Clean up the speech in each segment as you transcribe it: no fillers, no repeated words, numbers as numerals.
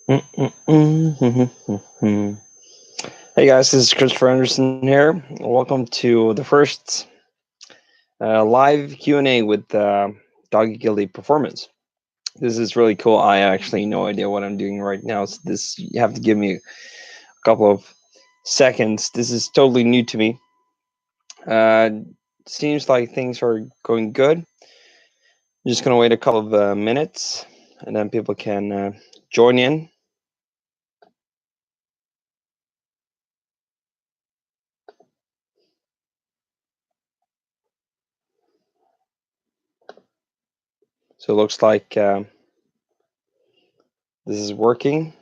Mm-mm-mm-mm-mm-mm. Hey guys, this is Christopher Anderson here. Welcome to the first live Q&A with Doggy Gilly Performance. This is really cool. I actually no idea what I'm doing right now. So this you have to give me a couple of seconds. This is totally new to me. Uh, Seems like things are going good. I'm just gonna wait a couple of minutes, and then people can join in. So it looks like this is working.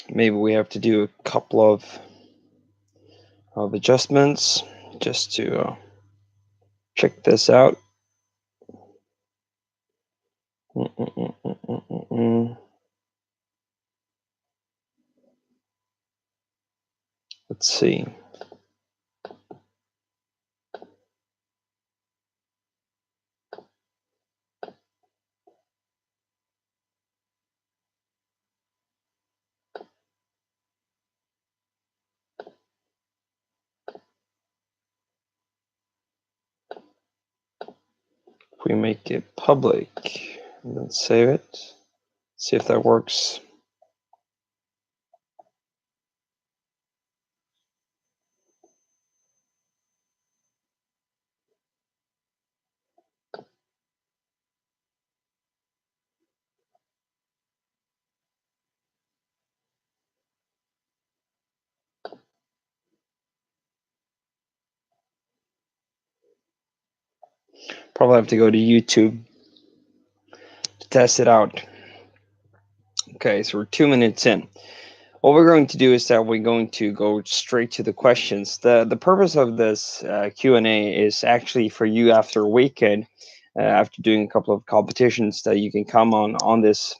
Maybe we have to do a couple of adjustments just to check this out. Mm-mm-mm-mm-mm-mm. Let's see. If we make it public and then save it, see if that works. Probably have to go to YouTube to test it out. Okay, so we're 2 minutes in. What we're going to do is that we're going to go straight to the questions. The purpose of this Q&A is actually for you after a weekend, after doing a couple of competitions, that you can come on this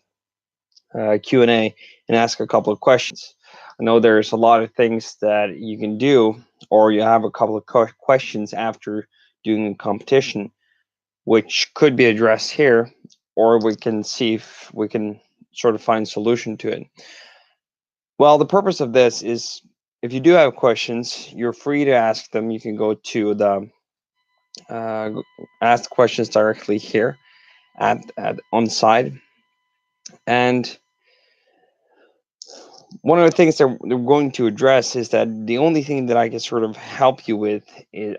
Q&A and ask a couple of questions. I know there's a lot of things that you can do, or you have a couple of questions after doing a competition, which could be addressed here, or we can see if we can sort of find a solution to it. Well, the purpose of this is if you do have questions, you're free to ask them. You can go to the uh, ask questions directly here at on side. And one of the things that we're going to address is that the only thing that I can sort of help you with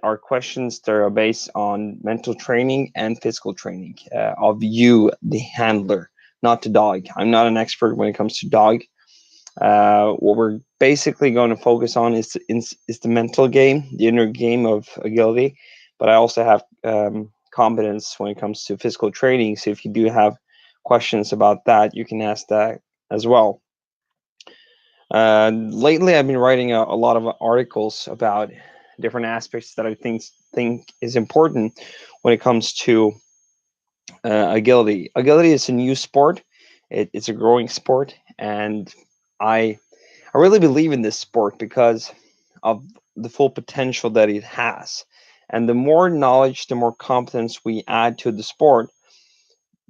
are questions that are based on mental training and physical training of you, the handler, not the dog. I'm not an expert when it comes to dog. What we're basically going to focus on is the mental game, the inner game of agility. But I also have competence when it comes to physical training. So if you do have questions about that, you can ask that as well. Lately, I've been writing a lot of articles about different aspects that I think is important when it comes to agility. Agility is a new sport. It's a growing sport, and I really believe in this sport because of the full potential that it has. And the more knowledge, the more competence we add to the sport,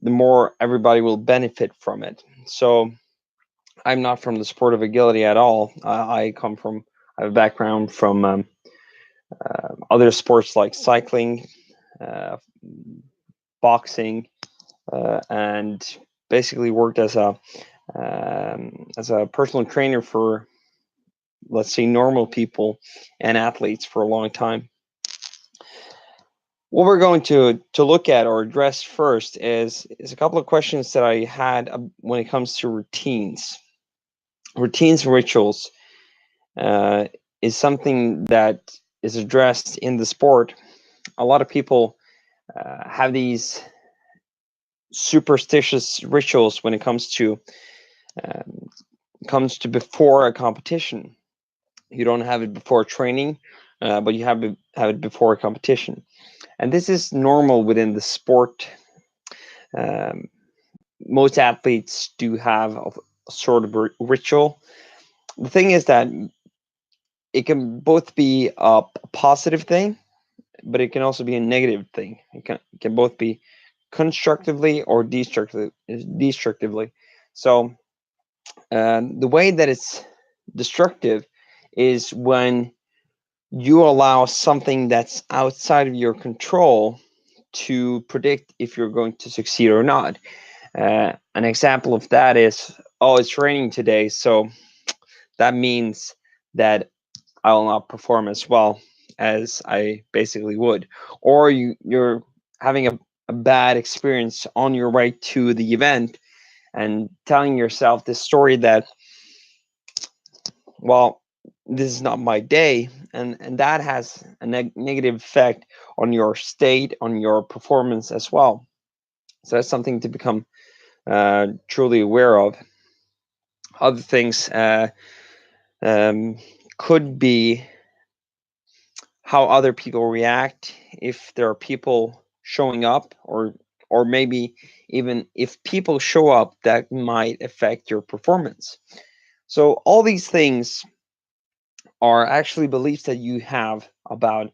the more everybody will benefit from it. So I'm not from the sport of agility at all. I have a background from other sports like cycling, uh, boxing, and basically worked as a personal trainer for, let's say, normal people and athletes for a long time. What we're going to look at or address first is a couple of questions that I had when it comes to routines. Routines and rituals uh, is something that is addressed in the sport. A lot of people have these superstitious rituals when it um, comes to before a competition. You don't have it before training, but you have it before a competition. And this is normal within the sport. Um, Most athletes do have a sort of ritual. The thing is that it can both be a positive thing, but it can also be a negative thing. It can both be constructively or destructively. So the way that it's destructive is when you allow something that's outside of your control to predict if you're going to succeed or not. An example of that is, oh, it's raining today, so that means that I will not perform as well as I basically would. Or you're having a bad experience on your way to the event and telling yourself this story that, well, this is not my day, and that has a negative effect on your state, on your performance as well. So that's something to become truly aware of. Other things um, could be how other people react, if there are people showing up, or maybe even if people show up that might affect your performance. So all these things are actually beliefs that you have about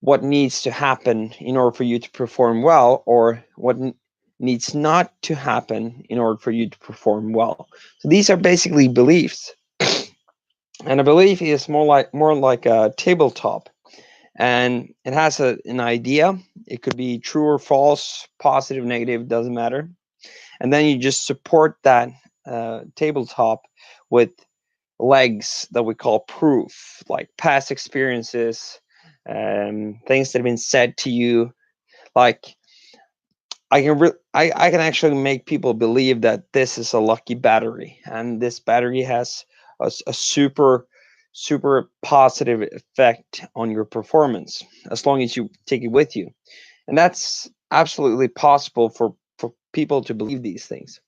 what needs to happen in order for you to perform well, or what needs not to happen in order for you to perform well. So these are basically beliefs, and a belief is more like a tabletop, and it has an idea. It could be true or false, positive, negative, doesn't matter. And then you just support that tabletop with legs that we call proof, like past experiences, things that have been said to you. Like I can actually make people believe that this is a lucky battery, and this battery has a super positive effect on your performance as long as you take it with you. And that's absolutely possible for people to believe these things,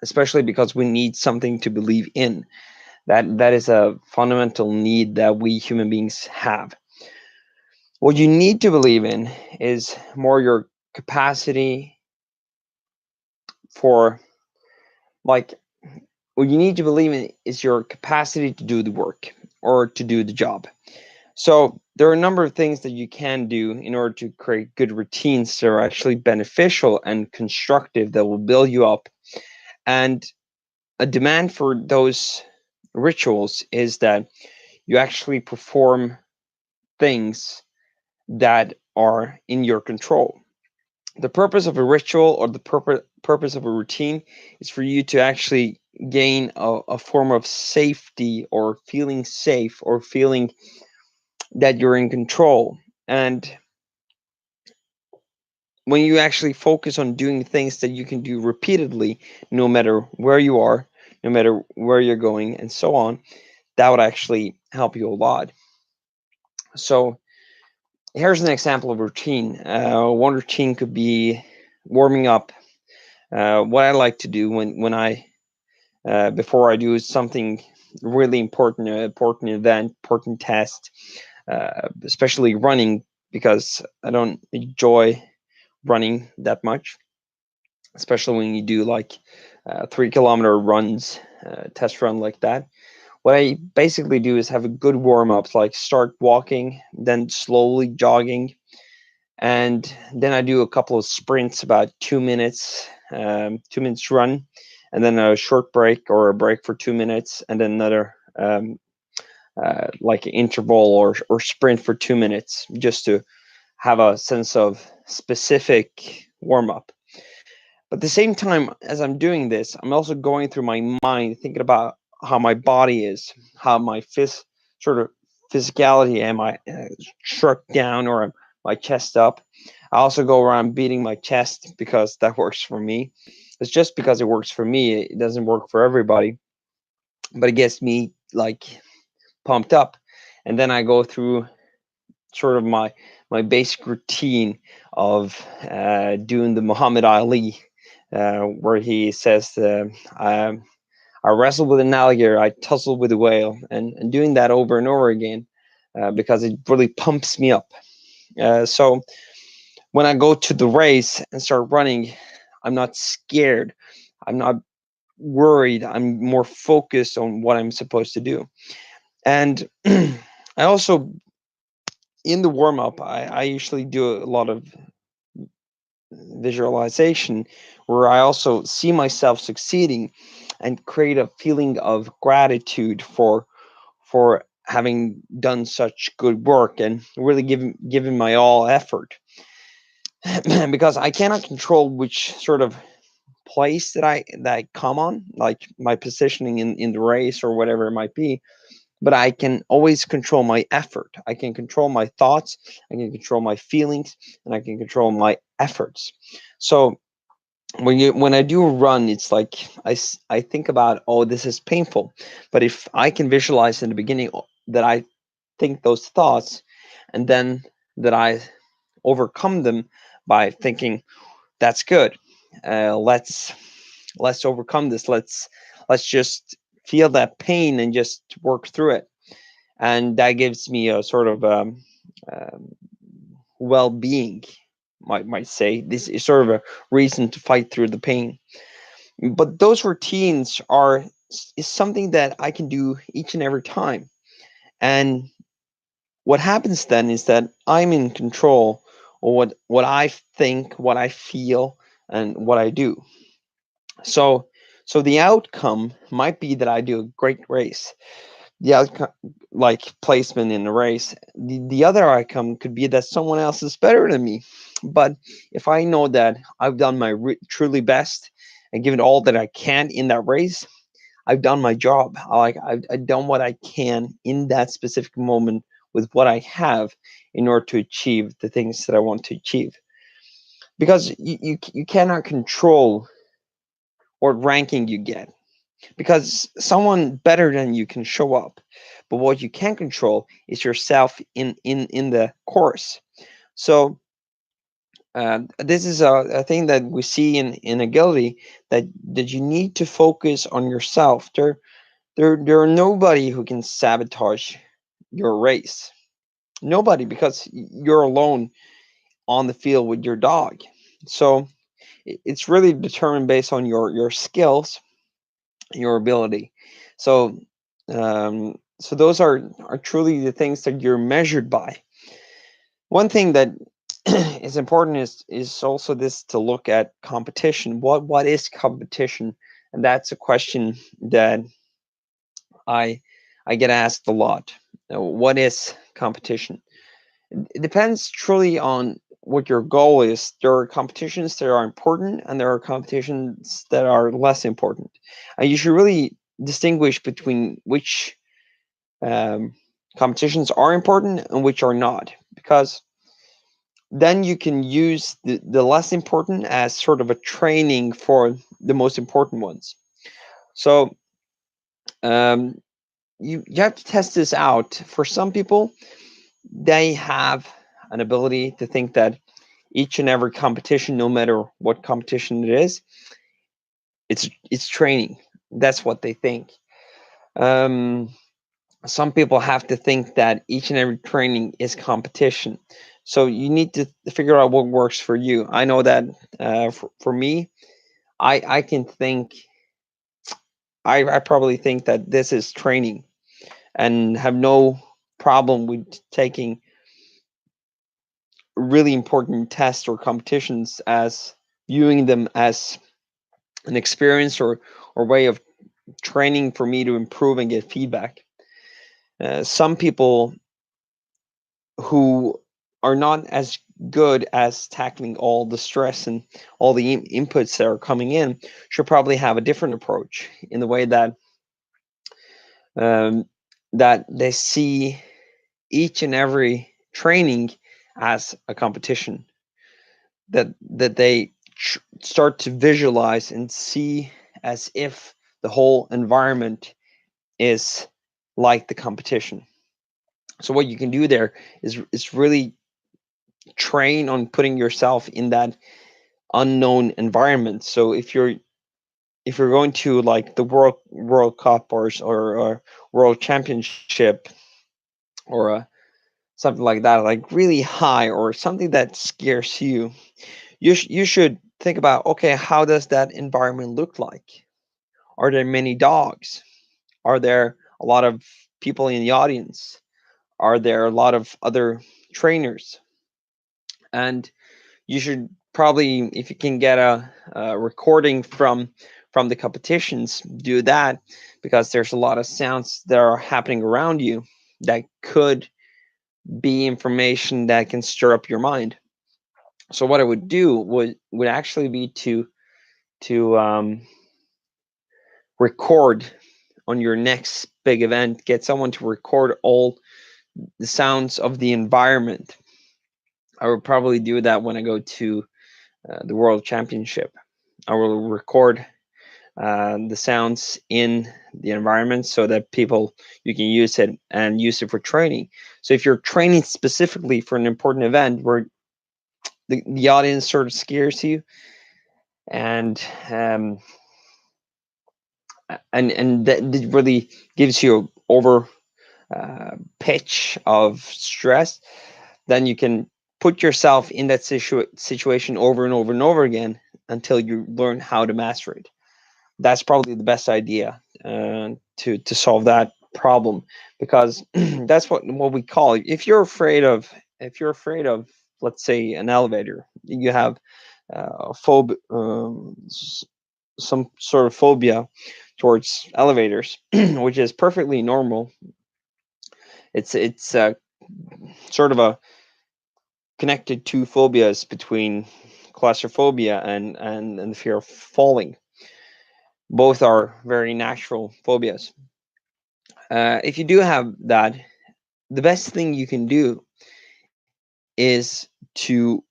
especially because we need something to believe in. That is a fundamental need that we human beings have. What you need to believe in is more your capacity for, like, what you need to believe in is your capacity to do the work or to do the job. So there are a number of things that you can do in order to create good routines that are actually beneficial and constructive, that will build you up. And a demand for those rituals is that you actually perform things that are in your control. The purpose of a ritual, or the purpose of a routine, is for you to actually gain a form of safety, or feeling safe, or feeling that you're in control. And when you actually focus on doing things that you can do repeatedly, no matter where you are, no matter where you're going, and so on, that would actually help you a lot. So here's an example of routine. One routine could be warming up. What I like to do when I before I do something really important, important event, important test, especially running, because I don't enjoy running that much, especially when you do like 3 kilometer runs, test run like that. What I basically do is have a good warm up, like start walking, then slowly jogging, and then I do a couple of sprints, about 2 minutes, 2 minutes run, and then a short break or a break for 2 minutes, and then another like interval or sprint for 2 minutes, just to have a sense of specific warm up. But at the same time as I'm doing this, I'm also going through my mind, thinking about how my body is, how my sort of physicality, am I struck down, or am my chest up? I also go around beating my chest because that works for me. It's just because it works for me. It doesn't work for everybody, but it gets me like pumped up. And then I go through sort of my basic routine of doing the Muhammad Ali, where he says, I wrestle with an alligator, I tussle with a whale, and doing that over and over again, because it really pumps me up. So when I go to the race and start running, I'm not scared. I'm not worried. I'm more focused on what I'm supposed to do. And I also, in the warm up, I usually do a lot of visualization where I also see myself succeeding and create a feeling of gratitude for having done such good work and really giving my all effort. Because I cannot control which sort of place that I come on, like my positioning in the race or whatever it might be, but I can always control my effort. I can control my thoughts, I can control my feelings, and I can control my efforts. So when I do a run, it's like I think about, oh, this is painful, but if I can visualize in the beginning that I think those thoughts, and then that I overcome them by thinking that's good. Let's overcome this. Let's just feel that pain and just work through it, and that gives me a sort of um, well-being. Might say this is sort of a reason to fight through the pain. But those routines is something that I can do each and every time. And what happens then is that I'm in control of what I think, what I feel, and what I do. So so the outcome might be that I do a great race. The outcome, like placement in the race. The other outcome could be that someone else is better than me. But if I know that I've done my truly best and given all that I can in that race, I've done my job. I've done what I can in that specific moment with what I have in order to achieve the things that I want to achieve. Because you cannot control what ranking you get, because someone better than you can show up, but what you can control is yourself in the course. So this is a thing that we see in agility, that you need to focus on yourself. There are nobody who can sabotage your race. Nobody, because you're alone on the field with your dog. So it's really determined based on your skills, your ability. So so those are truly the things that you're measured by. One thing that is important is also this, to look at competition. What is competition? And that's a question that I I get asked a lot. What is competition? It depends truly on what your goal is. There are competitions that are important, and there are competitions that are less important. And you should really distinguish between which um, competitions are important and which are not, because then you can use the less important as sort of a training for the most important ones. So um, you have to test this out. For some people, they have an ability to think that each and every competition, no matter what competition it is, it's training. That's what they think. Um, some people have to think that each and every training is competition. So you need to figure out what works for you. I know that for me, I can think, I probably think that this is training, and have no problem with taking really important tests or competitions as viewing them as an experience or way of training for me to improve and get feedback. Some people who are not as good as tackling all the stress and all the inputs that are coming in should probably have a different approach, in the way um, that they see each and every training as a competition, that they start to visualize and see as if the whole environment is like the competition. So what you can do there is really train on putting yourself in that unknown environment. So if you're going to like the World Cup or World Championship or something like that, like really high or something that scares you, you should think about, okay, how does that environment look like? Are there many dogs? Are there a lot of people in the audience? Are there a lot of other trainers? And you should probably, if you can get a recording from the competitions, do that, because there's a lot of sounds that are happening around you that could be information that can stir up your mind. So what I would do would actually be to record on your next big event, get someone to record all the sounds of the environment. I would probably do that when I go to the World Championship. I will record the sounds in the environment so that people, you can use it and use it for training. So if you're training specifically for an important event where the audience sort of scares you, and that really gives you over pitch of stress, then you can put yourself in that situation over and over and over again until you learn how to master it. That's probably the best idea to solve that problem, because that's what we call, if you're afraid of, let's say, an elevator, you have some sort of phobia towards elevators, which is perfectly normal. It's sort of a connected to phobias between claustrophobia and the fear of falling. Both are very natural phobias. If you do have that, the best thing you can do is to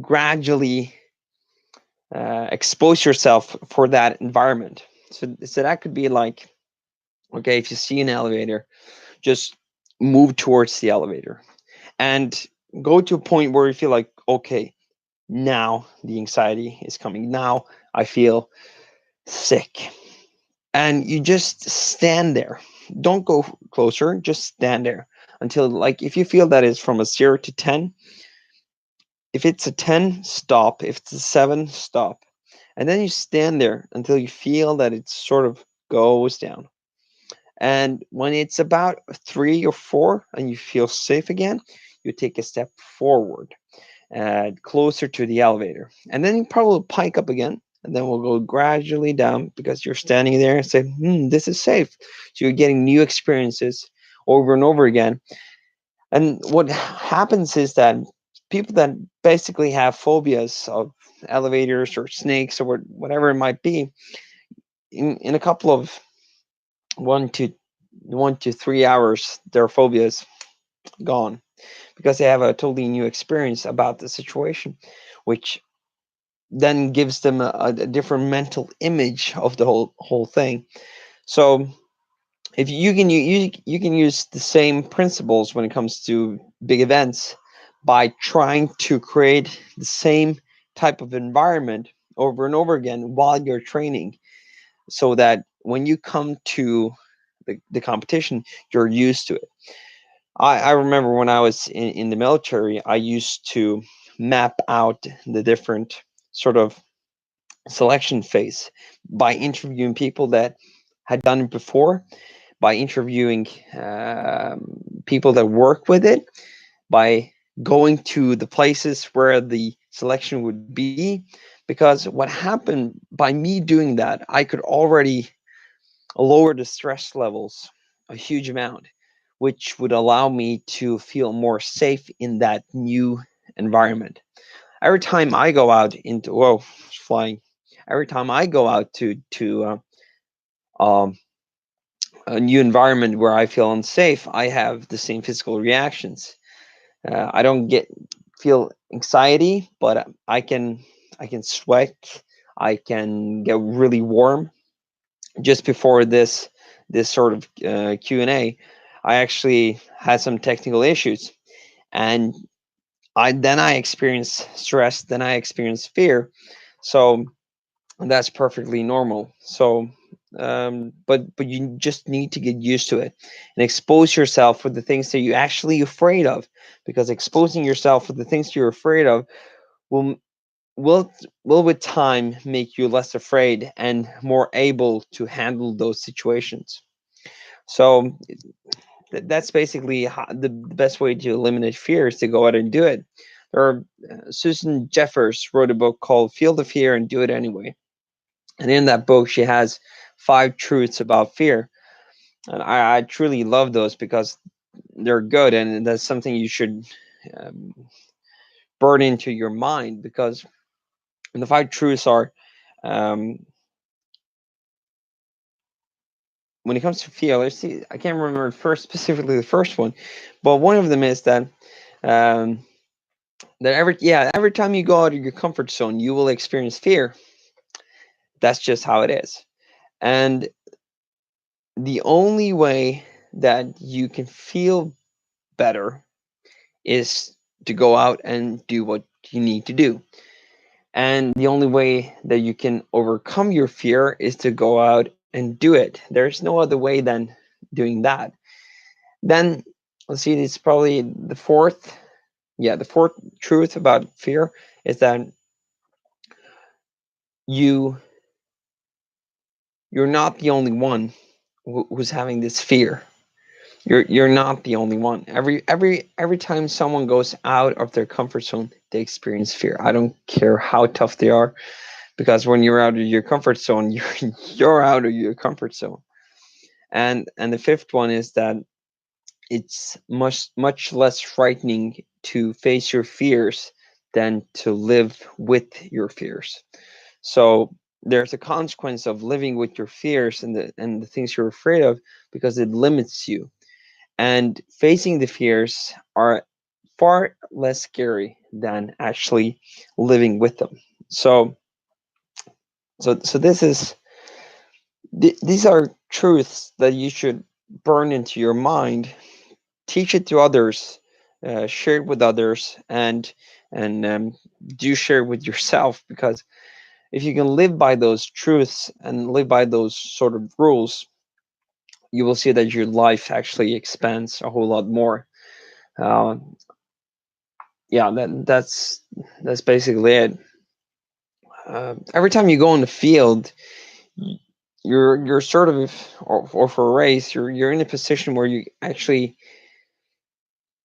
gradually expose yourself for that environment. So that could be like, okay, if you see an elevator, just move towards the elevator and go to a point where you feel like, okay, now the anxiety is coming. Now I feel sick. And you just stand there. Don't go closer, just stand there until, like, if you feel that is from a 0 to 10, if it's a 10, stop. If it's a 7, stop. And then you stand there until you feel that it sort of goes down. And when it's about 3 or 4 and you feel safe again, you take a step forward, closer to the elevator. And then you probably pike up again. And then we'll go gradually down because you're standing there and say, this is safe. So you're getting new experiences over and over again. And what happens is that people that basically have phobias of elevators or snakes or whatever it might be, in a couple of 1 to 3 hours, their phobias gone, because they have a totally new experience about the situation, which then gives them a different mental image of the whole thing. So if you can use the same principles when it comes to big events by trying to create the same type of environment over and over again while you're training, so that when you come to the competition, you're used to it. I remember when I was in the military, I used to map out the different sort of selection phase by interviewing people that had done it before, by interviewing people that work with it, by going to the places where the selection would be. Because what happened by me doing that, I could already lower the stress levels a huge amount, which would allow me to feel more safe in that new environment. Every time I go out into, whoa, it's flying. Every time I go out um, a new environment where I feel unsafe, I have the same physical reactions. I don't get feel anxiety, but I can sweat. I can get really warm. Just before this sort of Q&A, I actually had some technical issues, and I experience stress, then I experience fear. So that's perfectly normal. So but you just need to get used to it and expose yourself for the things that you're actually afraid of, because exposing yourself for the things you're afraid of will will will with time make you less afraid and more able to handle those situations. So that's basically the best way to eliminate fear is to go out and do it. There are, Susan Jeffers wrote a book called Feel the Fear and Do It Anyway. And in that book, she has 5 truths about fear. And I truly love those because they're good. And that's something you should um, burn into your mind, because the 5 truths are, um, when it comes to fear, let's see, I can't remember first specifically the first one, but one of them is um, that every time you go out of your comfort zone, you will experience fear. That's just how it is. And the only way that you can feel better is to go out and do what you need to do. And the only way that you can overcome your fear is to go out and do it. There's no other way than doing that. Then let's see, it's probably the fourth truth about fear is that you you're not the only one who's having this fear. You're not the only one. Every time someone goes out of their comfort zone, they experience fear. I don't care how tough they are, because when you're out of your comfort zone, you're out of your comfort zone. And the fifth one is that it's much less frightening to face your fears than to live with your fears. So there's a consequence of living with your fears and the things you're afraid of, because it limits you. And facing the fears are far less scary than actually living with them. So these are truths that you should burn into your mind, teach it to others, share it with others, and do share it with yourself. Because if you can live by those truths and live by those sort of rules, you will see that your life actually expands a whole lot more. Uh, yeah, that's basically it. Every time you go in the field, y- you're sort of, or for a race, you're in a position where you actually,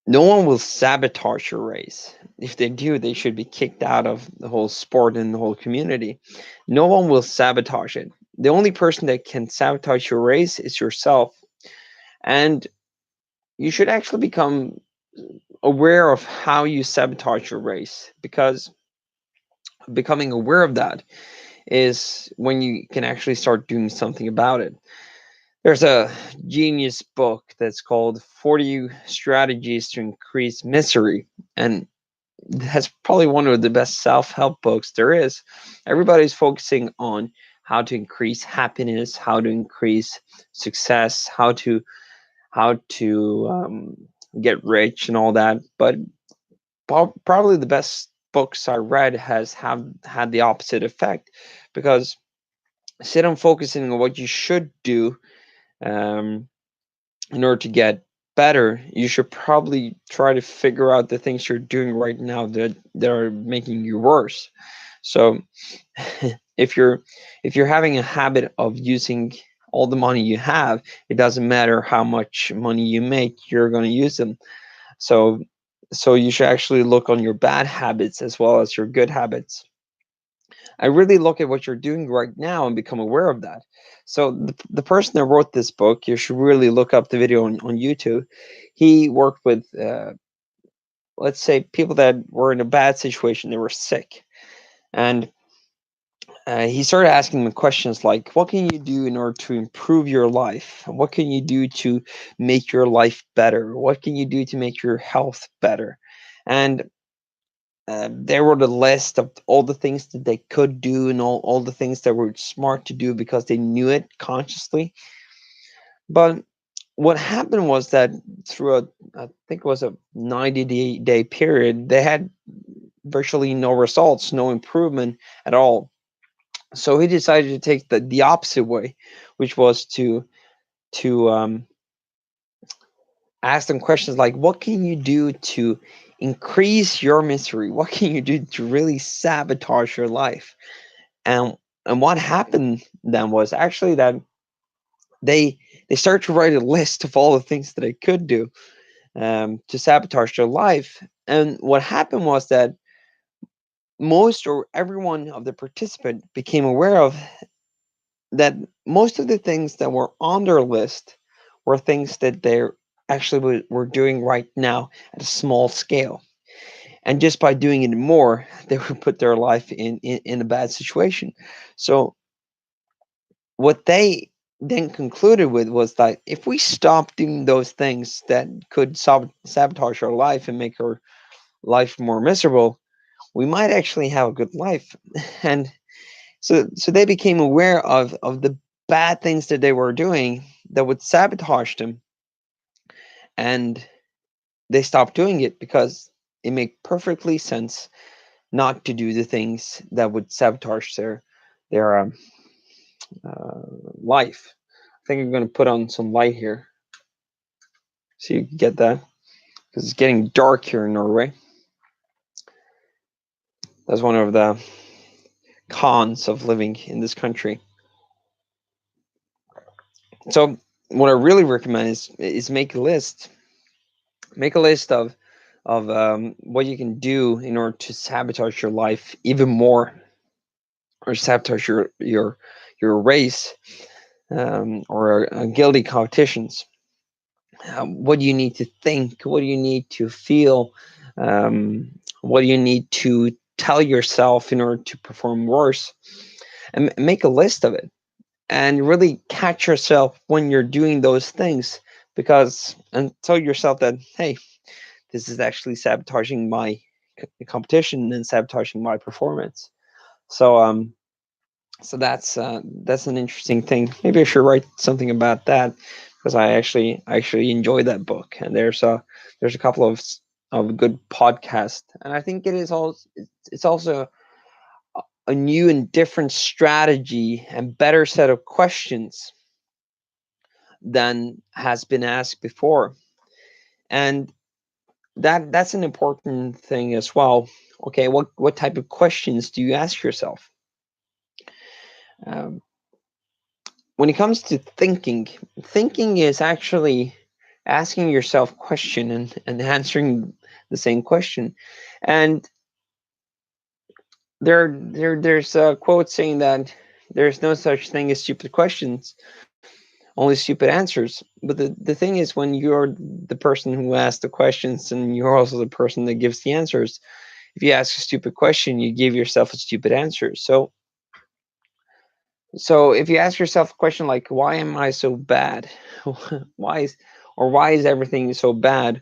no one will sabotage your race. If they do, they should be kicked out of the whole sport and the whole community. No one will sabotage it. The only person that can sabotage your race is yourself. And you should actually become aware of how you sabotage your race, because becoming aware of that is when you can actually start doing something about it. There's a genius book that's called 40 Strategies to Increase Misery. And that's probably one of the best self-help books there is. Everybody's focusing on how to increase happiness, how to increase success, how to get rich and all that. But probably the best books I read has have had the opposite effect, because instead of focusing on what you should do, um, in order to get better, you should probably try to figure out the things you're doing right now that are making you worse. So if you're if you're having a habit of using all the money you have, it doesn't matter how much money you make, you're going to use them. So so you should actually look on your bad habits as well as your good habits. I really look at what you're doing right now and become aware of that. So the person that wrote this book, you should really look up the video on YouTube. He worked with, let's say, people that were in a bad situation. They were sick, and he started asking them questions like, "What can you do in order to improve your life? What can you do to make your life better? What can you do to make your health better?" And there were the list of all the things that they could do, and all the things that were smart to do because they knew it consciously. But what happened was that through I think it was a 90-day period, they had virtually no results, no improvement at all. So he decided to take the opposite way, which was to ask them questions like, what can you do to increase your misery? What can you do to really sabotage your life? And and what happened then was actually that they they started to write a list of all the things that they could do to sabotage their life. And what happened was that most or everyone of the participant became aware of that most of the things that were on their list were things that they're actually were doing right now at a small scale. And just by doing it more, they would put their life in a bad situation. So what they then concluded with was that if we stop doing those things that could sabotage our life and make our life more miserable, we might actually have a good life. And so they became aware of the bad things that they were doing that would sabotage them, and they stopped doing it because it made perfectly sense not to do the things that would sabotage their uh, life. I think I'm going to put on some light here so you can get that, because it's getting dark here in Norway. That's one of the cons of living in this country. So what I really recommend is make a list. Make a list of what you can do in order to sabotage your life even more, or sabotage your race, or guilty competitions. What do you need to think? What do you need to feel? What do you need to tell yourself in order to perform worse? And make a list of it, and really catch yourself when you're doing those things, because and tell yourself that, hey, this is actually sabotaging my competition and sabotaging my performance. So that's an interesting thing. Maybe I should write something about that, because I actually enjoy that book, and there's a couple of good podcasts, and I think it's also a new and different strategy and better set of questions than has been asked before. And that's an important thing as well. Okay, what type of questions do you ask yourself? Um, when it comes to thinking is actually asking yourself question and answering the same question. And there's a quote saying that there's no such thing as stupid questions, only stupid answers. But the thing is, when you're the person who asks the questions and you're also the person that gives the answers, if you ask a stupid question, you give yourself a stupid answer. So if you ask yourself a question like, why am I so bad? why is why is everything so bad?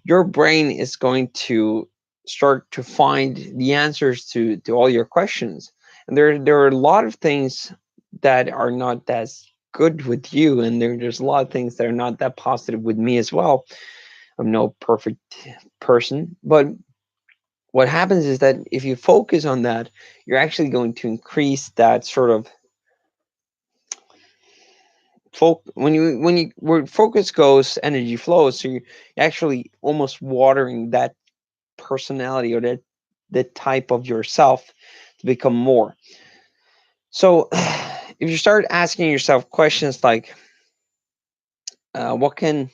Your brain is going to start to find the answers to all your questions. And there are a lot of things that are not as good with you, and there's a lot of things that are not that positive with me as well. I'm no perfect person, but what happens is that if you focus on that, you're actually going to increase that sort of where focus goes, energy flows. So you're actually almost watering that personality, or that type of yourself, to become more. So if you start asking yourself questions like, what can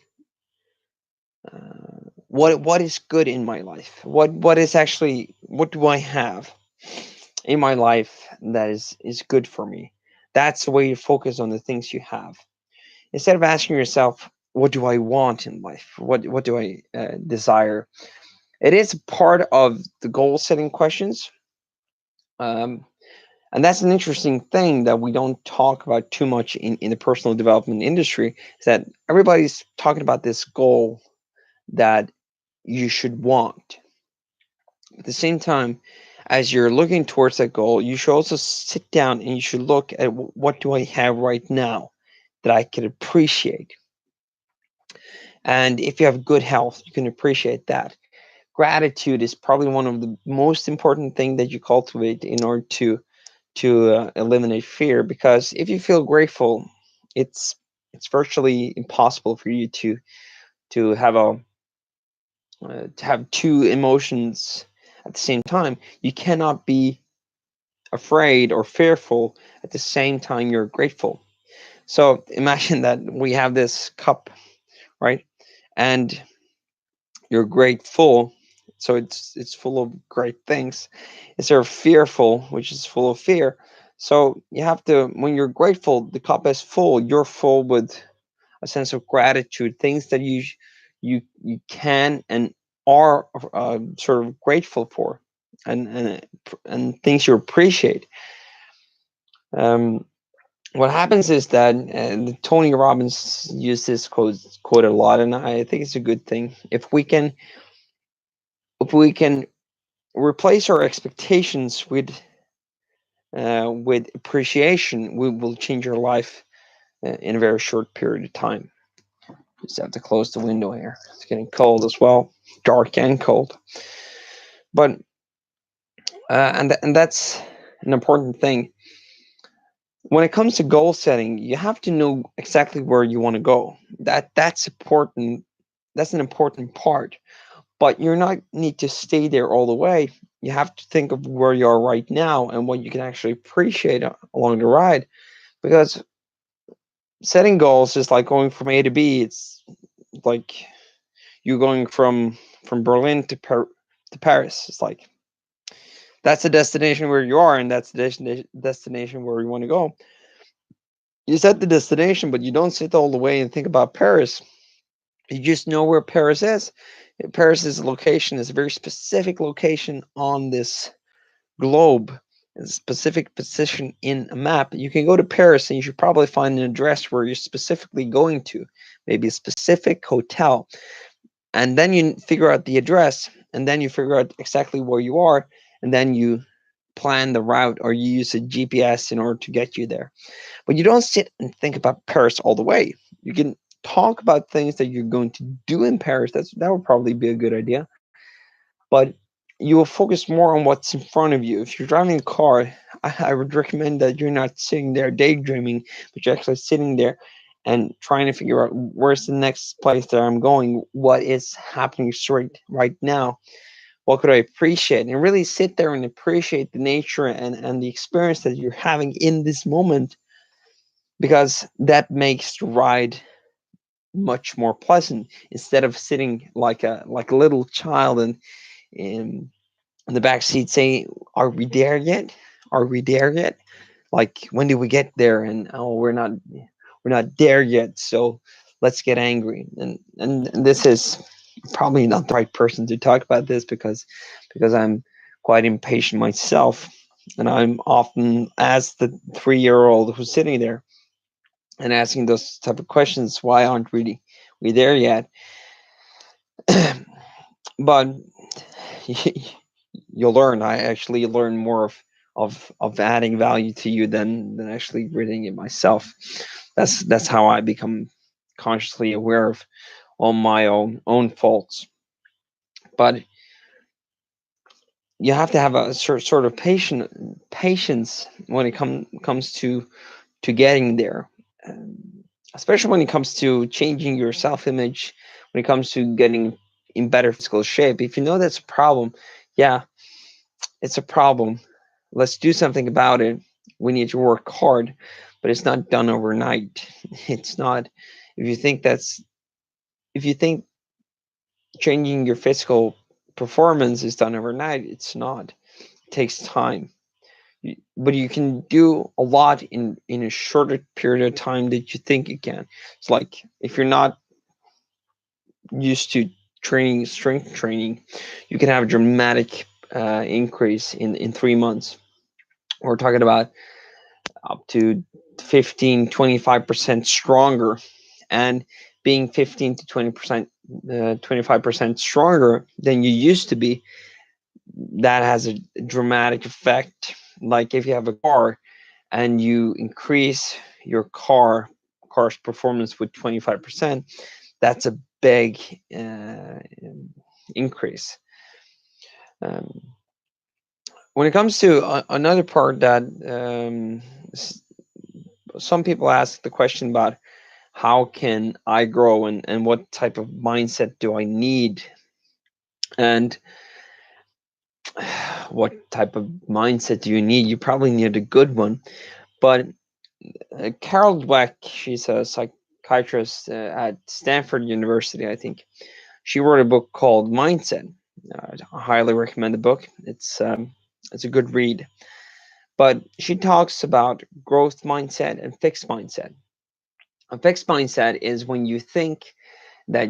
what is good in my life? What do I have in my life that is good for me? That's the way you focus on the things you have, instead of asking yourself, what do I want in life? What do I desire? It is part of the goal setting questions. Um, and that's an interesting thing that we don't talk about too much in the personal development industry, is that everybody's talking about this goal that you should want. At the same time, as you're looking towards that goal, you should also sit down and you should look at, what do I have right now that I can appreciate? And if you have good health, you can appreciate that. Gratitude is probably one of the most important thing that you cultivate in order to eliminate fear, because if you feel grateful, it's it's virtually impossible for you to have a to have two emotions at the same time. You cannot be afraid or fearful at the same time you're grateful. So imagine that we have this cup, right? And you're grateful, so it's full of great things. Instead of fearful, which is full of fear. So you have to, when you're grateful, the cup is full. You're full with a sense of gratitude, things that you can and are sort of grateful for, and things you appreciate. Um, what happens is that Tony Robbins used this quote a lot, and I think it's a good thing. If we can replace our expectations with appreciation, we will change our life in a very short period of time. Just have to close the window here. It's getting cold as well, dark and cold. But and that's an important thing. When it comes to goal setting, you have to know exactly where you want to go. That's important. That's an important part. But you're not need to stay there all the way. You have to think of where you are right now and what you can actually appreciate along the ride. Because setting goals is like going from A to B. It's like you're going from Berlin to Paris. It's like that's the destination where you are, and that's the destination where you want to go. You set the destination, but you don't sit all the way and think about Paris. You just know where Paris is. Paris is a location, is a very specific location on this globe, a specific position in a map. You can go to Paris and you should probably find an address where you're specifically going to, maybe a specific hotel. And then you figure out the address, and then you figure out exactly where you are, and then you plan the route, or you use a GPS in order to get you there. But you don't sit and think about Paris all the way. You can talk about things that you're going to do in Paris. That would probably be a good idea. But you will focus more on what's in front of you. If you're driving a car, I would recommend that you're not sitting there daydreaming, but you're actually sitting there and trying to figure out where's the next place that I'm going, what is happening straight right now, what could I appreciate, and really sit there and appreciate the nature and the experience that you're having in this moment, because that makes the ride much more pleasant, instead of sitting like a little child and in the back seat saying, "Are we there yet? Are we there yet? Like, when do we get there?" And, "Oh, we're not there yet, so let's get angry." And this is probably not the right person to talk about this, because I'm quite impatient myself, and I'm often as the 3-year old who's sitting there and asking those type of questions. Why aren't we there yet? But you'll learn. I actually learn more of adding value to you than actually reading it myself. That's how I become consciously aware of all my own faults. But you have to have a sort of patience when it comes to getting there, um, especially when it comes to changing your self image, when it comes to getting in better physical shape. If you know that's a problem, yeah, it's a problem. Let's do something about it. We need to work hard, but it's not done overnight. It's not. If you think that's, if you think changing your physical performance is done overnight, it's not. It takes time. But you can do a lot in a shorter period of time that you think you can. It's like if you're not used to training, strength training, you can have a dramatic increase in 3 months. We're talking about up to 15-25% stronger, and being 15 to 20%, 25% stronger than you used to be, that has a dramatic effect. Like if you have a car and you increase your car's performance with 25%, that's a big increase. um, When it comes to another part that s- some people ask the question about how can I grow, and what type of mindset do I need, and what type of mindset do you need? You probably need a good one. But Carol Dweck, she's a psychiatrist at Stanford University, I think. She wrote a book called Mindset. I highly recommend the book. It's a good read. But she talks about growth mindset and fixed mindset. A fixed mindset is when you think that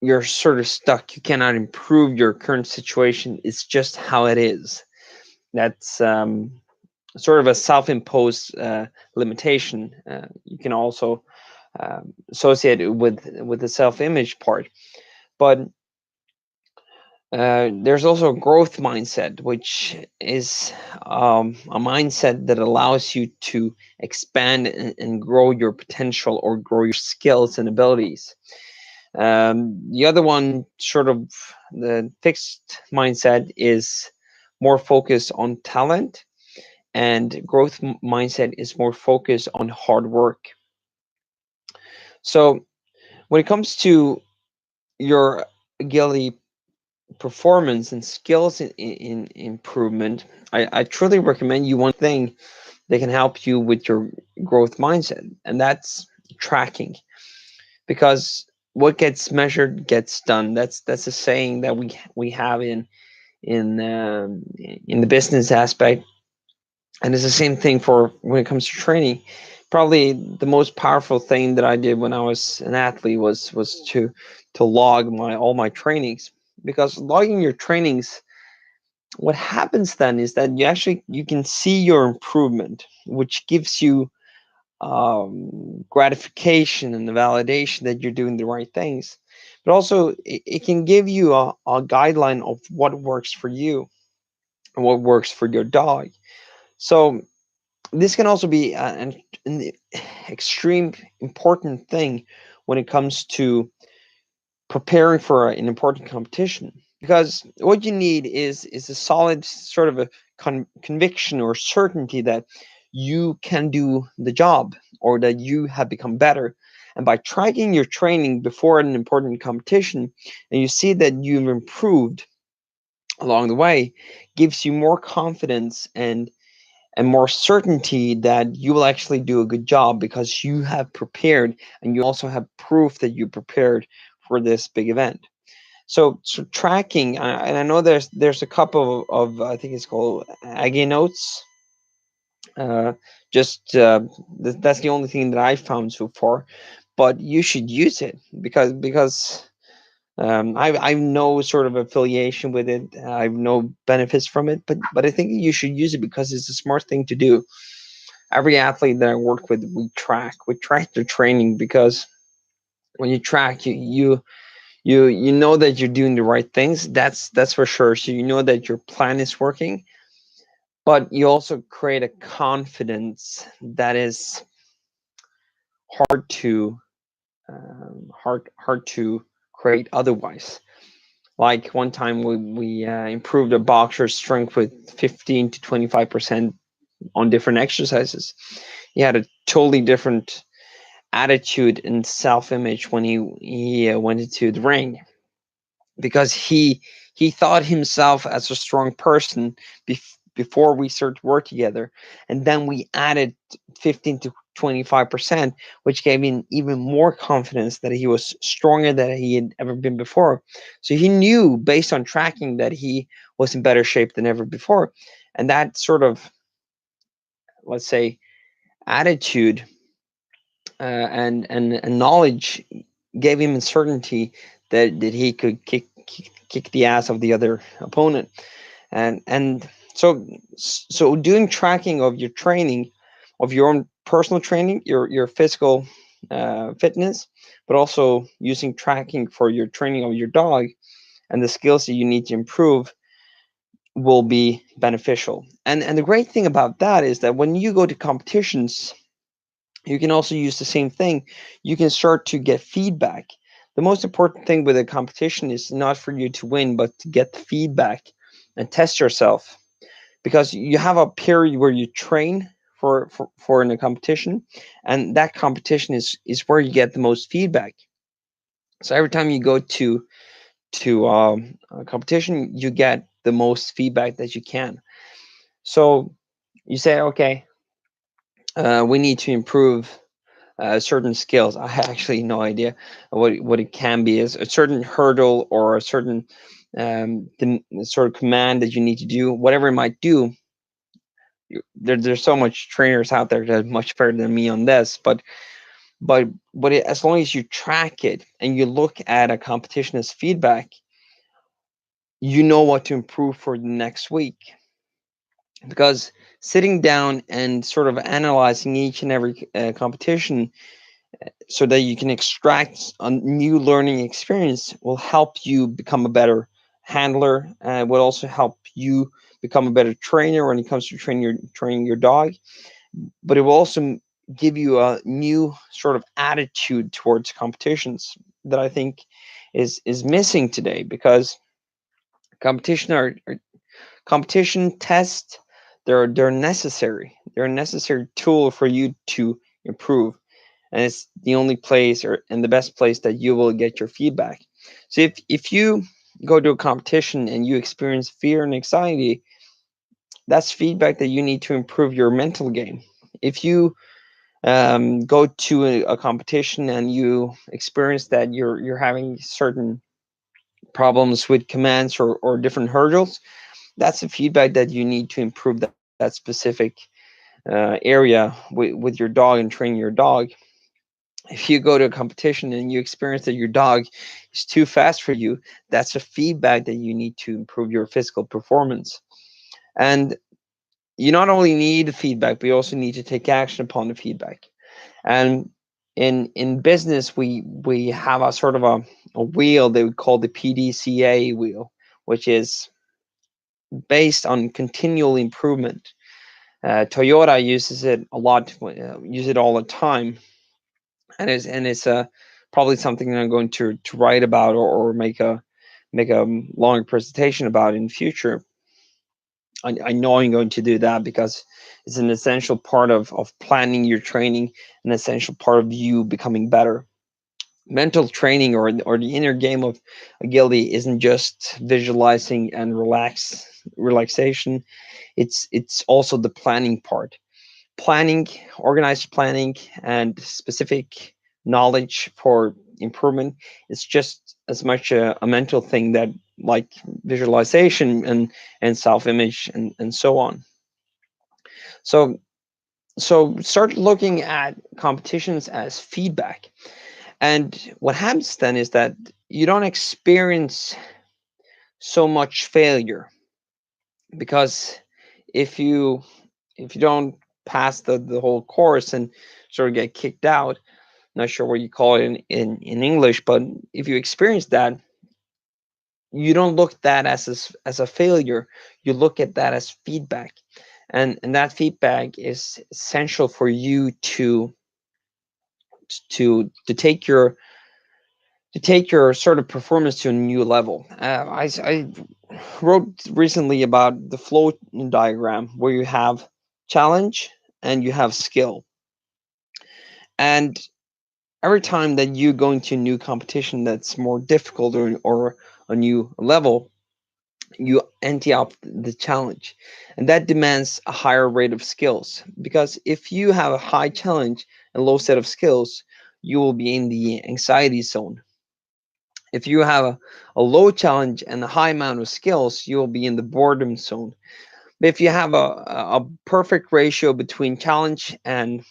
you're sort of stuck, you cannot improve your current situation. It's just how it is. That's sort of a self-imposed limitation. You can also associate it with the self-image part, but there's also a growth mindset, which is a mindset that allows you to expand and grow your potential or grow your skills and abilities. The other one, sort of the fixed mindset, is more focused on talent, and growth mindset is more focused on hard work. So when it comes to your agility performance and skills in improvement, I truly recommend you one thing that can help you with your growth mindset, and that's tracking. Because what gets measured gets done. That's a saying that we have in the business aspect, and it's the same thing for when it comes to training. Probably the most powerful thing that I did when I was an athlete was to log my all my trainings, because logging your trainings, what happens then is that you can see your improvement, which gives you gratification and the validation that you're doing the right things. But also it can give you a guideline of what works for you and what works for your dog. So this can also be an extreme important thing when it comes to preparing for an important competition, because what you need is a solid sort of a conviction or certainty that you can do the job, or that you have become better. And by tracking your training before an important competition, and you see that you've improved along the way, gives you more confidence and more certainty that you will actually do a good job, because you have prepared, and you also have proof that you prepared for this big event. So tracking, and I know there's a couple of I think it's called Aggie Notes. Uh, just that's the only thing that I found so far, but you should use it, because I've no sort of affiliation with it. I've no benefits from it, but I think you should use it because it's a smart thing to do. Every athlete that I work with, we track their training, because when you track, you know that you're doing the right things. That's for sure. So you know that your plan is working, but you also create a confidence that is hard to hard to create otherwise. Like one time we improved a boxer's strength with 15 to 25% on different exercises. He had a totally different attitude and self-image when he went into the ring, because he thought himself as a strong person before we started to work together, and then we added 15 to 25%, which gave him even more confidence that he was stronger than he had ever been before. So he knew based on tracking that he was in better shape than ever before, and that sort of, let's say, attitude and knowledge gave him certainty that he could kick the ass of the other opponent. And so doing tracking of your training, of your own personal training, your physical fitness, but also using tracking for your training of your dog and the skills that you need to improve, will be beneficial. And the great thing about that is that when you go to competitions, you can also use the same thing. You can start to get feedback. The most important thing with a competition is not for you to win, but to get the feedback and test yourself. because you have a period where you train for in a competition, and that competition is where you get the most feedback. So every time you go to a competition, you get the most feedback that you can. So you say, okay, we need to improve certain skills. I have actually no idea what it can be. Is a certain hurdle or a certain sort of command that you need to do, whatever it might do. There's so much trainers out there that are much better than me on this, as long as you track it and you look at a competition as feedback, you know what to improve for the next week. Because sitting down and sort of analyzing each and every competition so that you can extract a new learning experience will help you become a better handler, and will also help you become a better trainer when it comes to training your dog. But it will also give you a new sort of attitude towards competitions that I think is missing today, because competition are competition tests, they're necessary. They're a necessary tool for you to improve, and it's the only place or and the best place that you will get your feedback. So if you go to a competition and you experience fear and anxiety, that's feedback that you need to improve your mental game. If you go to a competition and you experience that you're having certain problems with commands or different hurdles, that's the feedback that you need to improve that specific area with your dog and training your dog. If you go to a competition and you experience that your dog is too fast for you, that's a feedback that you need to improve your physical performance. And you not only need the feedback, but you also need to take action upon the feedback. And in business, we have a sort of a wheel that we call the PDCA wheel, which is based on continual improvement. Toyota uses it a lot, use it all the time, and it's probably something that I'm going to write about, or make a long presentation about in the future. I know I'm going to do that because it's an essential part of planning your training, an essential part of you becoming better. Mental training, or the inner game of agility, isn't just visualizing and relaxation. It's also the planning part. Planning, organized planning, and specific knowledge for improvement is just as much a mental thing that like visualization and self-image and so on. So start looking at competitions as feedback. And what happens then is that you don't experience so much failure, because if you if you don't pass the whole course and sort of get kicked out, not sure what you call it in English, but if you experience that, you don't look that as a failure. You look at that as feedback, and that feedback is essential for you to take your sort of performance to a new level. I wrote recently about the flow diagram, where you have challenge and you have skill. And every time that you go into a new competition that's more difficult, or a new level, you empty out the challenge. And that demands a higher rate of skills. Because if you have a high challenge and low set of skills, you will be in the anxiety zone. If you have a low challenge and a high amount of skills, you will be in the boredom zone. But if you have a perfect ratio between challenge and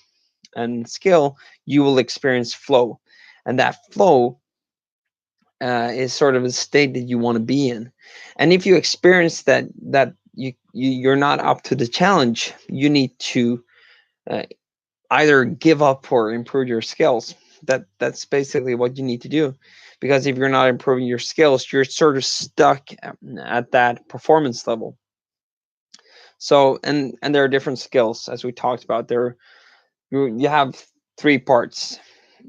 skill, you will experience flow. And that flow is sort of a state that you want to be in. And if you experience that you're not up to the challenge, you need to uh, either give up or improve your skills. That's basically what you need to do, because if you're not improving your skills, you're sort of stuck at that performance level. So and there are different skills, as we talked about. You have three parts.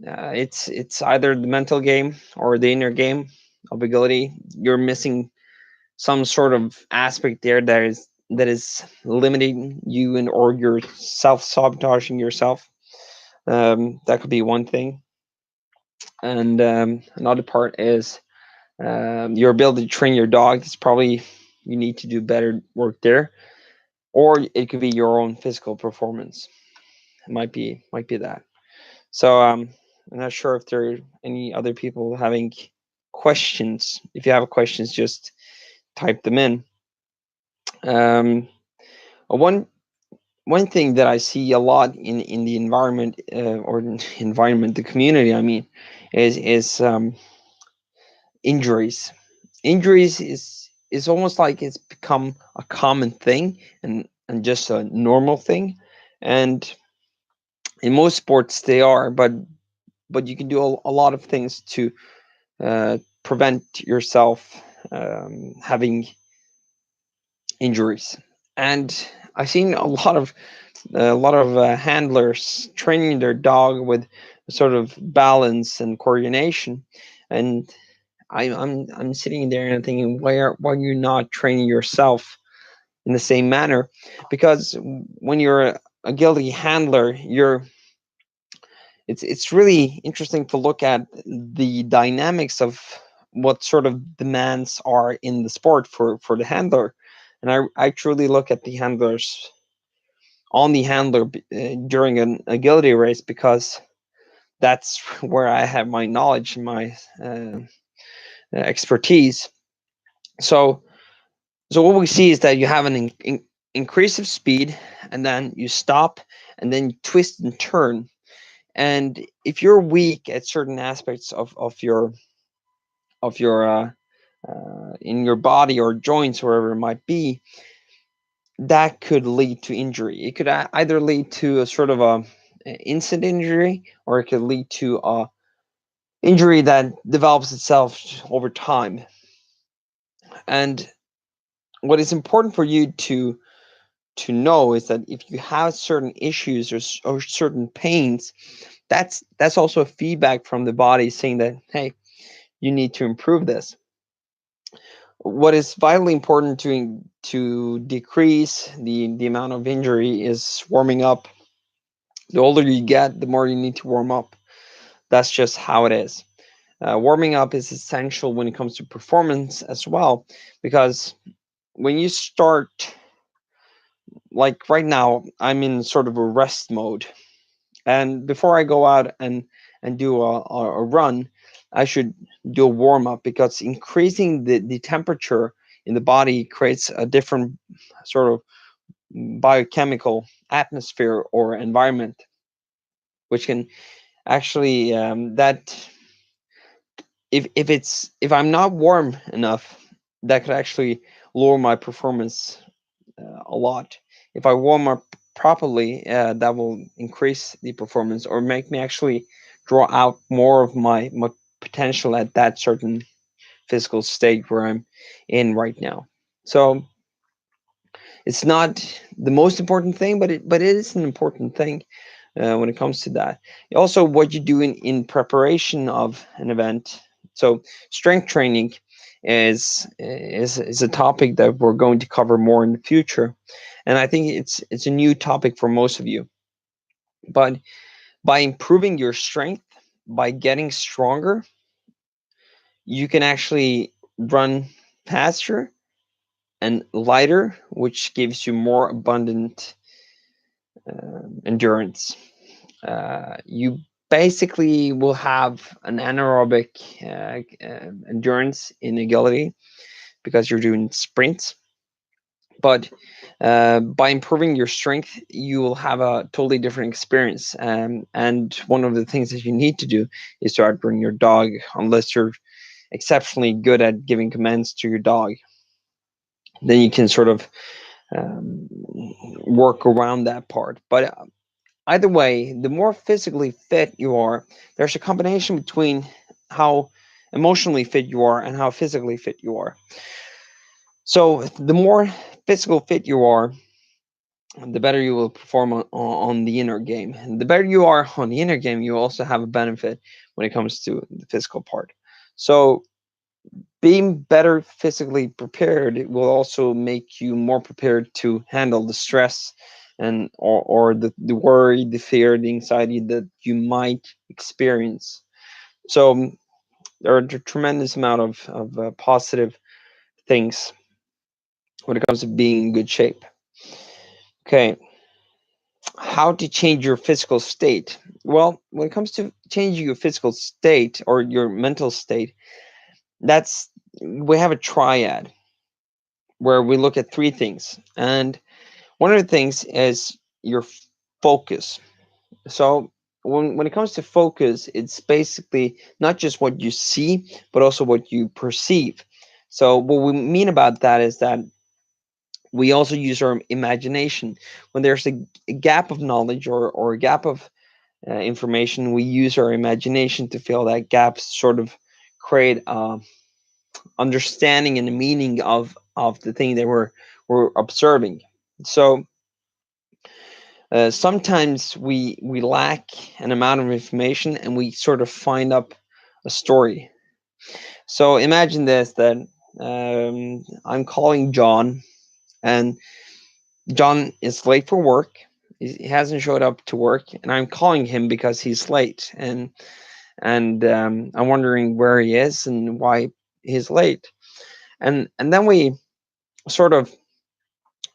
It's either the mental game or the inner game of agility. You're missing some sort of aspect there that is limiting you and or you're self-sabotaging yourself. That could be one thing. And another part is your ability to train your dog. It's probably you need to do better work there, or it could be your own physical performance. It might be that. So I'm not sure if there are any other people having questions. If you have questions, just type them in. Um, one one thing that I see a lot in the environment or environment, the community, I mean, is injuries. Injuries is almost like it's become a common thing and just a normal thing, and in most sports they are, but you can do a lot of things to prevent yourself having injuries. And I've seen a lot of handlers training their dog with sort of balance and coordination, and I'm sitting there and I'm thinking, why are you not training yourself in the same manner? Because when you're a guilty handler, it's really interesting to look at the dynamics of what sort of demands are in the sport for the handler. And I truly look at the handlers on the handler during an agility race, because that's where I have my knowledge and my expertise. So so what we see is that you have an increase of speed, and then you stop, and then you twist and turn. And if you're weak at certain aspects of your in your body or joints, wherever it might be, that could lead to injury. It could either lead to a sort of a instant injury, or it could lead to a injury that develops itself over time. And what is important for you to know is that if you have certain issues or certain pains, that's also a feedback from the body saying that, hey, you need to improve this. What is vitally important to decrease the amount of injury is warming up. The older you get, the more you need to warm up. That's just how it is. Warming up is essential when it comes to performance as well, because when you start, like right now, I'm in sort of a rest mode, and before I go out and do a run, I should do a warm up, because increasing the temperature in the body creates a different sort of biochemical atmosphere or environment, which can actually that if I'm not warm enough, that could actually lower my performance a lot. If I warm up properly, that will increase the performance or make me actually draw out more of my potential at that certain physical state where I'm in right now. So it's not the most important thing, but it is an important thing when it comes to that. Also, what you do in preparation of an event. So strength training is a topic that we're going to cover more in the future, and I think it's a new topic for most of you. But by improving your strength, by getting stronger, you can actually run faster and lighter, which gives you more abundant endurance. You basically will have an anaerobic endurance in agility because you're doing sprints. But by improving your strength, you will have a totally different experience. And one of the things that you need to do is to outrun your dog, unless you're exceptionally good at giving commands to your dog. Then you can sort of um, work around that part. But either way, the more physically fit you are, there's a combination between how emotionally fit you are and how physically fit you are. So the more physical fit you are, the better you will perform on the inner game. And the better you are on the inner game, you also have a benefit when it comes to the physical part. So Being better physically prepared will also make you more prepared to handle the stress and or the worry, the fear, the anxiety that you might experience. So there are a tremendous amount of positive things when it comes to being in good shape. Okay, how to change your physical state? Well, when it comes to changing your physical state or your mental state, that's we have a triad where we look at three things. And one of the things is your focus. So when it comes to focus, it's basically not just what you see, but also what you perceive. So what we mean about that is that we also use our imagination. When there's a gap of knowledge or a gap of information, we use our imagination to fill that gap, sort of create understanding and the meaning of the thing that we're observing. So sometimes we lack an amount of information and we sort of find up a story. So imagine this, that I'm calling John, and John is late for work. He hasn't showed up to work, and I'm calling him because he's late, and I'm wondering where he is and why he's late. And then we sort of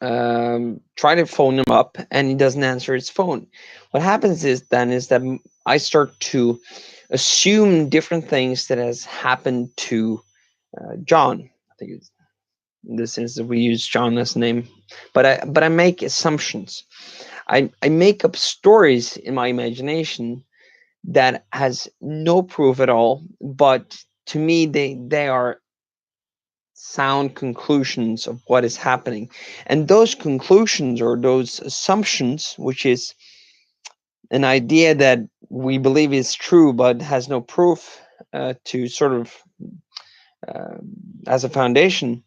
try to phone him up, and he doesn't answer his phone. What happens is that I start to assume different things that has happened to John. I think it's, in this instance we use John as a name, but I make assumptions. I make up stories in my imagination that has no proof at all, but to me they are sound conclusions of what is happening. And those conclusions or those assumptions, which is an idea that we believe is true but has no proof to sort of uh, as a foundation,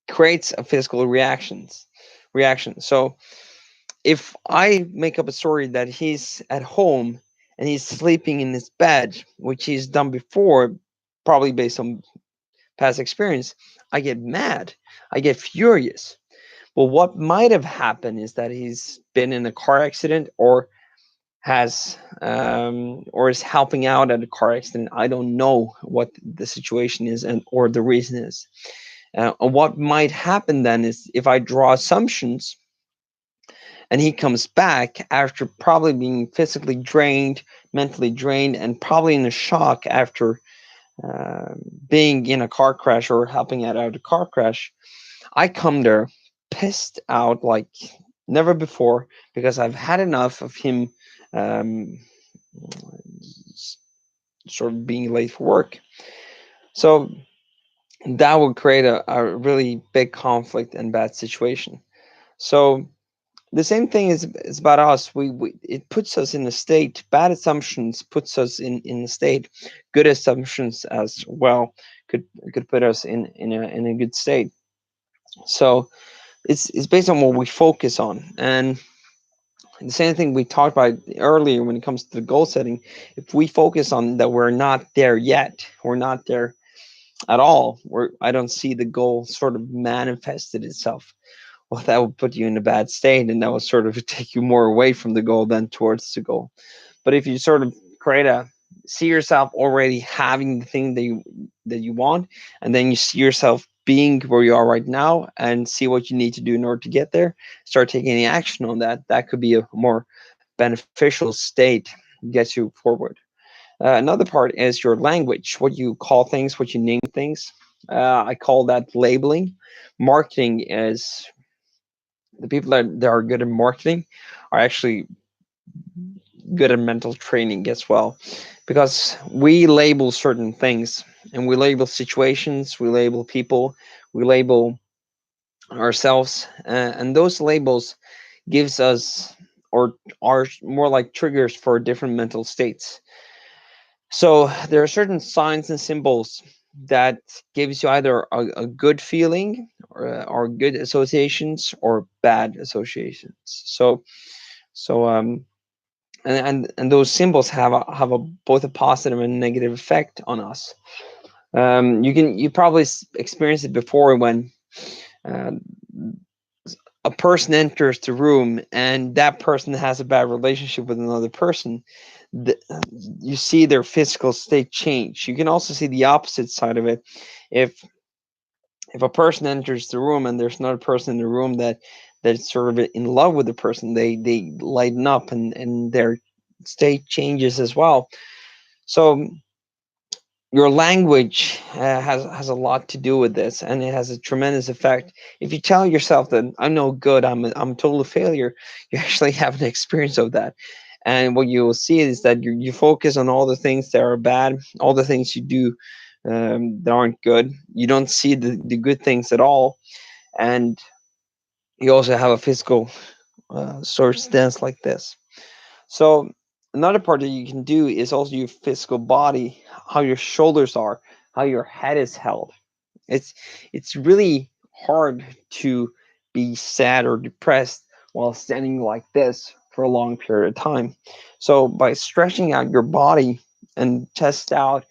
creates a physical reaction. So if I make up a story that he's at home and he's sleeping in his bed, which he's done before, probably based on past experience, I get mad. I get furious. Well, what might have happened is that he's been in a car accident or is helping out at a car accident. I don't know what the situation is and or the reason is. And what might happen then is if I draw assumptions and he comes back after probably being physically drained, mentally drained, and probably in a shock after uh, being in a car crash or helping out a car crash, I come there pissed out like never before because I've had enough of him um, sort of being late for work. So that would create a really big conflict and bad situation. So the same thing is about us. We it puts us in a state. Bad assumptions puts us in a state. Good assumptions as well could put us in a good state. So it's based on what we focus on. And the same thing we talked about earlier when it comes to the goal setting. If we focus on that we're not there yet, we're not there at all, I don't see the goal sort of manifested itself, well, that will put you in a bad state, and that will sort of take you more away from the goal than towards the goal. But if you sort of create a see yourself already having the thing that you want, and then you see yourself being where you are right now and see what you need to do in order to get there, start taking any action on that, that could be a more beneficial state, get you forward. Another part is your language, what you call things, what you name things. I call that labeling. Marketing is the people that are good at marketing are actually good at mental training as well, because we label certain things, and we label situations, we label people, we label ourselves, and those labels gives us or are more like triggers for different mental states. So there are certain signs and symbols that gives you either a good feeling or good associations or bad associations. So and those symbols have a both a positive and negative effect on us. You probably experienced it before when uh, a person enters the room and that person has a bad relationship with another person. the, you see their physical state change. You can also see the opposite side of it. If if a person enters the room and there's another person in the room that's sort of in love with the person, they lighten up and their state changes as well. So your language has a lot to do with this, and it has a tremendous effect. If you tell yourself that I'm no good, I'm a total failure, you actually have an experience of that. And what you will see is that you focus on all the things that are bad, all the things you do that aren't good. You don't see the good things at all. And you also have a physical sort of stance like this. So another part that you can do is also your physical body, how your shoulders are, how your head is held. It's it's really hard to be sad or depressed while standing like this for a long period of time. So by stretching out your body and chest out,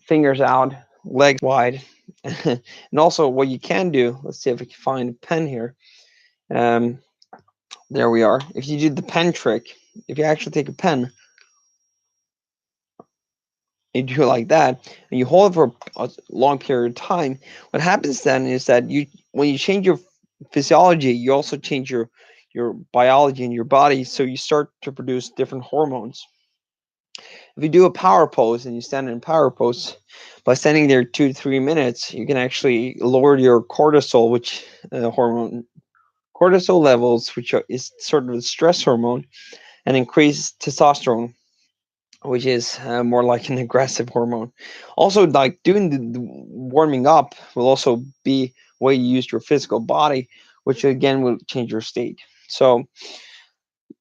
fingers out, legs wide, and also what you can do. Let's see if we can find a pen here. Um, there we are. If you do the pen trick, if you actually take a pen, you do it like that, and you hold it for a long period of time, what happens then is that when you change your physiology, you also change your biology in your body, so you start to produce different hormones. If you do a power pose and you stand in power pose, by standing there 2 to 3 minutes, you can actually lower your cortisol, which hormone cortisol levels, is sort of a stress hormone, and increase testosterone, which is more like an aggressive hormone. Also, like doing the warming up will also be way you use your physical body, which again will change your state. So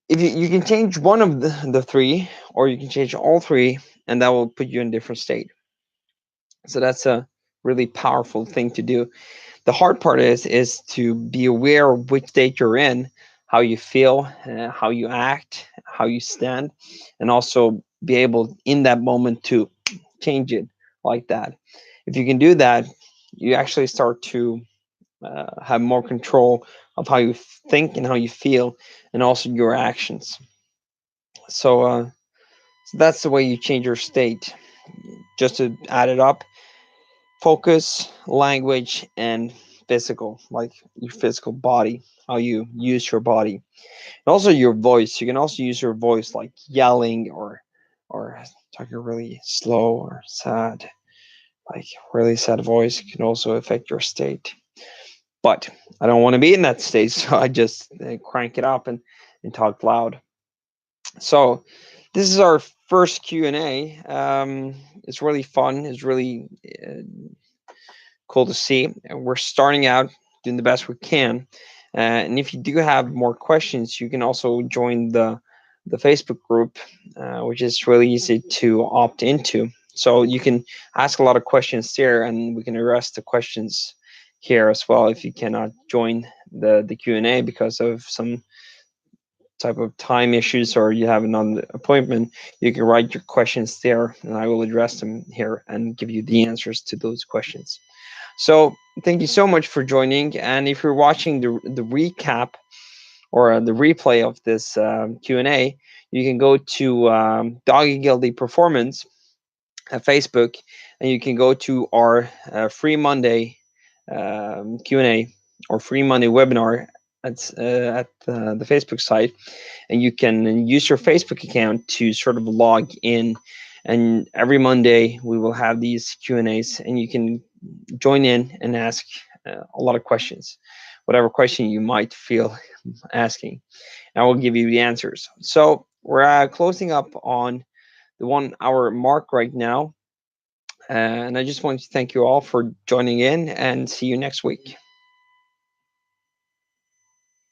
if you can change one of the three, or you can change all three, and that will put you in a different state. So that's a really powerful thing to do. The hard part is to be aware of which state you're in, how you feel, how you act, how you stand, and also be able in that moment to change it like that. If you can do that, you actually start to have more control of how you think and how you feel, and also your actions. So that's the way you change your state. Just to add it up: focus, language, and physical, like your physical body, how you use your body, and also your voice. You can also use your voice, like yelling or talking really slow or sad, like really sad voice can also affect your state. But I don't want to be in that state, so I just crank it up and talk loud. So this is our first Q&A. It's really fun. It's really cool to see. And we're starting out doing the best we can. And if you do have more questions, you can also join the Facebook group, which is really easy to opt into. So you can ask a lot of questions there, and we can address the questions here as well. If you cannot join the Q&A because of some type of time issues, or you have another appointment, you can write your questions there, and I will address them here and give you the answers to those questions. So thank you so much for joining. And if you're watching the recap or the replay of this Q&A, you can go to Doggy Guilty Performance at Facebook, and you can go to our Free Monday Q&A or Free Monday webinar at the Facebook site, and you can use your Facebook account to sort of log in. And every Monday we will have these Q&As, and you can join in and ask a lot of questions, whatever question you might feel asking. I will give you the answers. So we're closing up on the 1 hour mark right now. And I just want to thank you all for joining in, and see you next week.